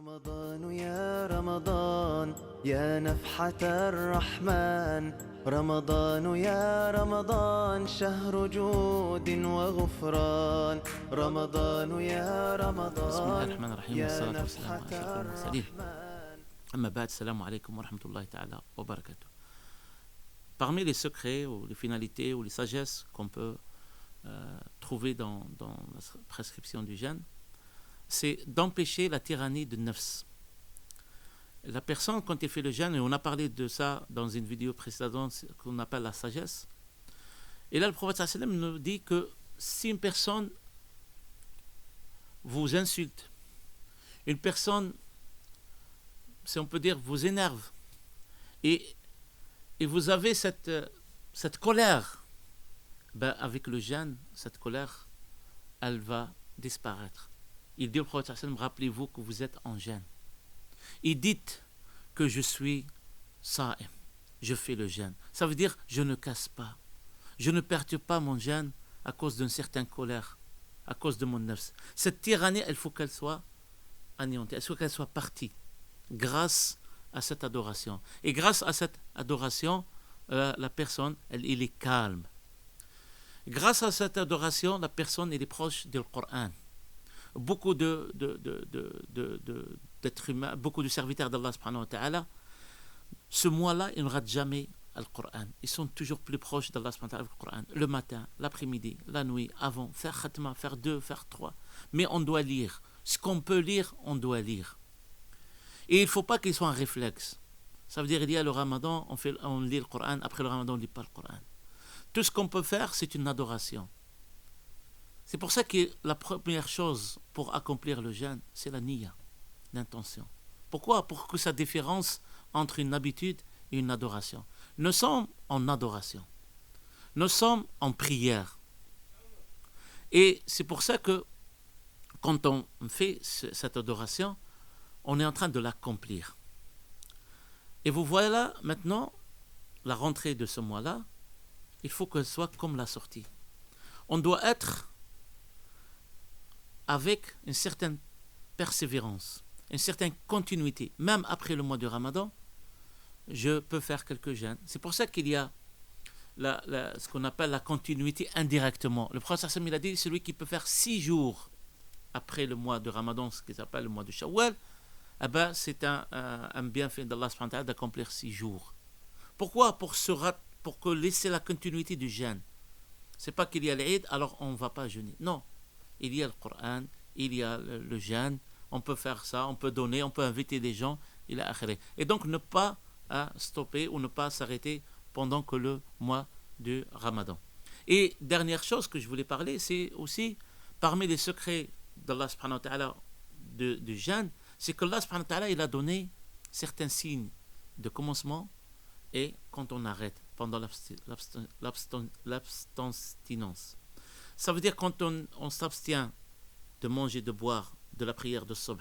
رمضان يا رمضان يا نفحة الرحمن رمضان يا رمضان شهر جود وغفران رمضان يا رمضان بسم الله الرحمن الرحيم يا والصلاة والسلام نفحة على أشرف المرسلين. الرحمن. Amma ba'd, salam alaikum wa rahmatullahi ta'ala wa barakatuh. Parmi les secrets ou les finalités ou les sagesses qu'on peut trouver dans la prescription du jeûne, c'est d'empêcher la tyrannie de nafs. La personne, quand elle fait le jeûne, et on a parlé de ça dans une vidéo précédente qu'on appelle la sagesse, et là le prophète sallallahu alayhi wa sallam nous dit que si une personne vous insulte, une personne, si on peut dire, vous énerve, et vous avez cette colère, ben avec le jeûne, cette colère, elle va disparaître. Il dit au prophète sallallahu alayhi wa sallam, rappelez-vous que vous êtes en jeûne. Et dites que je suis sa'im, je fais le jeûne. Ça veut dire, je ne casse pas, je ne perturbe pas mon jeûne à cause d'une certaine colère, à cause de mon nafs. Cette tyrannie, il faut qu'elle soit anéantie, il faut qu'elle soit partie, grâce à cette adoration. Et grâce à cette adoration, la personne, elle est calme. Grâce à cette adoration, la personne, elle est proche du Coran. Beaucoup d'êtres humains, beaucoup de serviteurs d'Allah subhanahu wa ta'ala, ce mois-là, ils ne ratent jamais le Coran. Ils sont toujours plus proches d'Allah subhanahu wa ta'ala avec le Coran. Le matin, l'après-midi, la nuit, avant, faire khatma, faire 2, faire 3. Mais on doit lire. Ce qu'on peut lire, on doit lire. Et il ne faut pas qu'il soit un réflexe. Ça veut dire, il y a le ramadan, on lit le Coran, après le ramadan, on ne lit pas le Coran. Tout ce qu'on peut faire, c'est une adoration. C'est pour ça que la première chose pour accomplir le jeûne, c'est la niya, l'intention. Pourquoi ? Pour que ça différence entre une habitude et une adoration. Nous sommes en adoration. Nous sommes en prière. Et c'est pour ça que quand on fait cette adoration, on est en train de l'accomplir. Et vous voyez là, maintenant, la rentrée de ce mois-là, il faut qu'elle soit comme la sortie. On doit être avec une certaine persévérance, une certaine continuité. Même après le mois de Ramadan, je peux faire quelques jeûnes. C'est pour ça qu'il y a ce qu'on appelle la continuité indirectement. Le prophète sallallahu alayhi wa sallam, il a dit, celui qui peut faire 6 jours après le mois de Ramadan, ce qu'il appelle le mois de Shawwal, eh ben, c'est un bienfait d'Allah subhanahu wa ta'ala d'accomplir 6 jours. Pourquoi ? Pour que laisser la continuité du jeûne. C'est pas qu'il y a l'Eid, alors on ne va pas jeûner. Non. Il y a le Coran, il y a le jeûne, on peut faire ça, on peut donner, on peut inviter des gens, et donc ne pas stopper ou ne pas s'arrêter pendant que le mois de Ramadan. Et dernière chose que je voulais parler, c'est aussi parmi les secrets d'Allah subhanahu wa ta'ala du jeûne, c'est que Allah subhanahu wa ta'ala, il a donné certains signes de commencement et quand on arrête pendant l'abstinence. Ça veut dire quand on s'abstient de manger, de boire, de la prière de Subh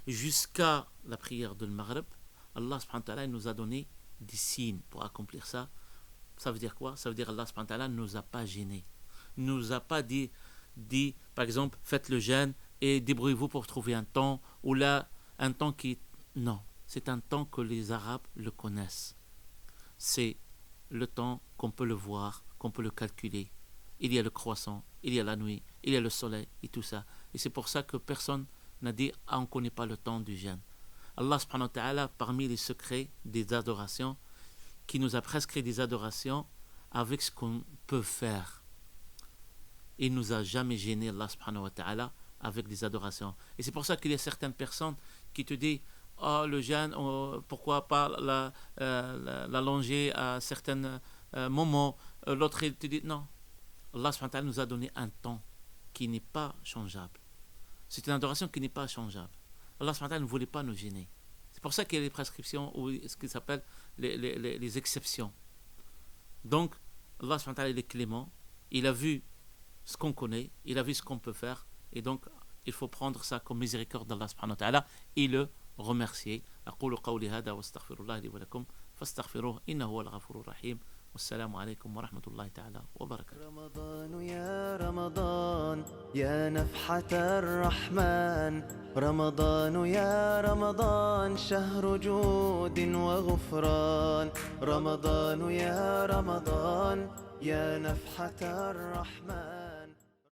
jusqu'à la prière de Maghrib, Allah subhanahu wa ta'ala nous a donné des signes pour accomplir ça. Ça veut dire quoi ? Ça veut dire Allah subhanahu wa ta'ala ne nous a pas gênés. Ne nous a pas dit, par exemple, faites le jeûne et débrouillez-vous pour trouver un temps, ou là, un temps qui... Non, c'est un temps que les Arabes le connaissent. C'est le temps qu'on peut le voir, qu'on peut le calculer. Il y a le croissant, il y a la nuit, il y a le soleil et tout ça. Et c'est pour ça que personne n'a dit « Ah, on ne connaît pas le temps du jeûne ». Allah subhanahu wa ta'ala, parmi les secrets des adorations, qui nous a prescrit des adorations avec ce qu'on peut faire. Il ne nous a jamais gêné, Allah subhanahu wa ta'ala, avec des adorations. Et c'est pour ça qu'il y a certaines personnes qui te disent « Oh, le jeûne, pourquoi pas l'allonger à certains moments ?» L'autre, il te dit « Non. » Allah subhanahu wa ta'ala nous a donné un temps qui n'est pas changeable. C'est une adoration qui n'est pas changeable. Allah subhanahu wa ta'ala ne voulait pas nous gêner. C'est pour ça qu'il y a les prescriptions ou ce qu'ils appellent les exceptions. Donc, Allah subhanahu wa ta'ala il est clément. Il a vu ce qu'on connaît, il a vu ce qu'on peut faire, et donc il faut prendre ça comme miséricorde d'Allah subhanahu wa ta'ala et le remercier. أقول قولي هذا واستغفر الله لي ولكم فاستغفروه إنه هو الغفور الرحيم Wassalamu alaikum wa rahmatullahi ta'ala wa barakatuh. رمضان يا رمضان يا نفحة الرحمن رمضان يا رمضان شهر جود وغفران رمضان يا رمضان يا نفحة الرحمن